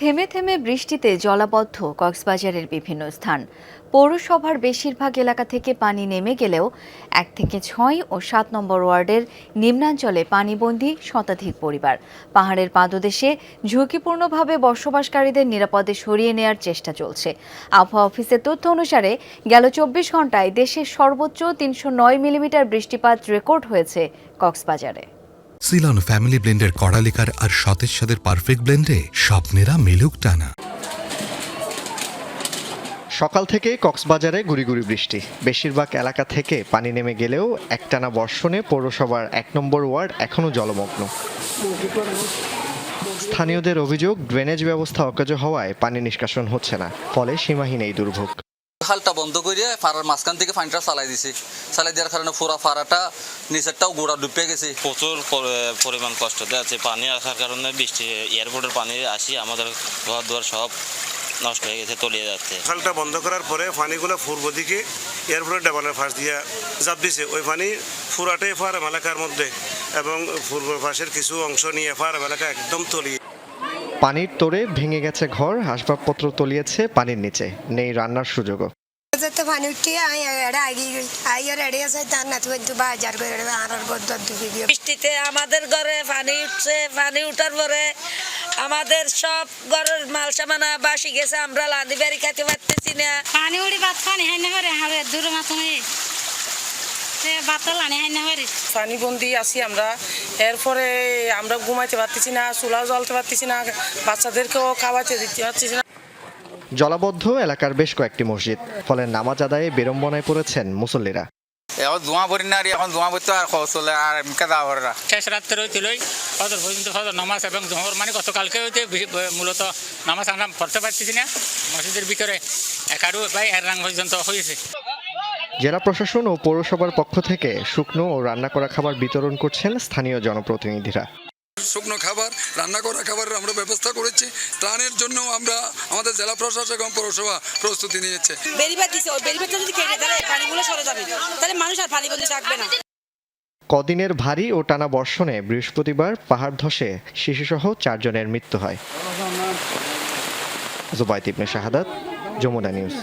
থেমে থেমে বৃষ্টিতে জলাবদ্ধ কক্সবাজারের বিভিন্ন স্থান। পৌরসভার বেশিরভাগ এলাকা থেকে পানি নেমে গেলেও 1 থেকে 6 ও 7 নম্বর ওয়ার্ডের নিম্নাঞ্চলে পানিবন্দী শতাধিক পরিবার। পাহাড়ের পাদদেশে ঝুঁকিপূর্ণভাবে বসবাসকারীদের নিরাপদে সরিয়ে নেয়ার চেষ্টা চলছে। আবহাওয়া অফিসের তথ্য অনুসারে গেল 24 ঘন্টায় দেশের সর্বোচ্চ 309 মিলিমিটার বৃষ্টিপাত রেকর্ড হয়েছে কক্সবাজারে। সিলন ফ্যামিলি ব্লেন্ডের কড়ালিকার আর সতেজ স্বাদের পারফেক্ট ব্লেন্ডে স্বপ্নেরা মেলুক টানা। সকাল থেকে কক্সবাজারে গুড়ি গুড়ি বৃষ্টি, বেশিরভাগ এলাকা থেকে পানি নেমে গেলেও একটানা বর্ষণে পৌরসভার 1 নম্বর ওয়ার্ড এখনও জলমগ্ন। স্থানীয়দের অভিযোগ, ড্রেনেজ ব্যবস্থা অকেজো হওয়ায় পানি নিষ্কাশন হচ্ছে না, ফলে সীমাহীন এই দুর্ভোগ। খালটা বন্ধ করে ফাড়ার মাঝখান থেকে পানিটা চালাই দিছি, চালাই দেওয়ার কারণে পুরা ফাড়াটা নিচেরটাও গোড়া ডুবে গেছে। প্রচুর পরিমাণ কষ্ট আছে, পানি আসার কারণে বৃষ্টি এয়ারপোর্টের পানি আসি আমাদের ঘর দুয়ার সব নষ্ট হয়ে গেছে, তলিয়ে যাচ্ছে। খালটা বন্ধ করার পরে পানিগুলো পূর্ব দিকে এয়ারপোর্টের ডাবলের ফাঁস দিয়ে চাপ দিছে, ওই পানি পুরাটাই ফার্ম এলাকার মধ্যে এবং পূর্ব পাশের কিছু অংশ নিয়ে ফার্ম এলাকা একদম তলিয়ে। পানির তোড়ে ভেঙে গেছে ঘর, আসবাবপত্র তলিয়েছে পানির নিচে, নেই রান্নার সুযোগও। বৃষ্টিতে আমাদের ঘরে পানি উঠছে, পানি উঠার পরে আমাদের সব ঘরের মাল সামানা বাসি গেছে, আমরা লাদি বাড়ি খাইতে পারতেছি না। পানি উড়ি বাত পানি হাই না পারে হাওয়ে দূর মাথা পানিবন্দি আছি আমরা, এরপরে আমরা ঘুমাইতে পারতেছি না, চুলাও জ্বলতে পারতেছি না, বাচ্চাদেরকেও খাওয়াতে দিতে পারতেছি না। জলাবদ্ধ এলাকার বেশ কয়েকটি মসজিদ, ফলে নামাজ আদায়ে বিড়ম্বনায় পড়েছেন মুসল্লিরা। এখন ধোঁয়া পড়ি না, এখন ধোঁয়া পড়তে আর চলে আর দাওয়াররা শেষ রাত্রে হইতে ফজর পর্যন্ত ফজর নামাজ এবং জোহর মানে গতকালকে হইতে মূলত নামাজ আমরা পড়তে পারতেছি না। মসজিদের ভিতরে একাডু ভাই এর রাং পর্যন্ত হয়েছে। জেলা প্রশাসন ও পৌরসভার পক্ষ থেকে শুকনো ও রান্না করা খাবার বিতরণ করছেন স্থানীয় জনপ্রতিনিধিরা। শুকনো খাবার, রান্না করা খাবারের আমরা ব্যবস্থা করেছি। ত্রাণের জন্য আমরা আমাদের জেলা প্রশাসক এবং পৌরসভা প্রস্তুতি নিয়েছে। কদিনের ভারী ও টানা বর্ষণে বৃহস্পতিবার পাহাড় ধসে শিশুসহ 4 জনের মৃত্যু হয়। জুবাইদ ইবনে শাহাদাত, যমুনা নিউজ।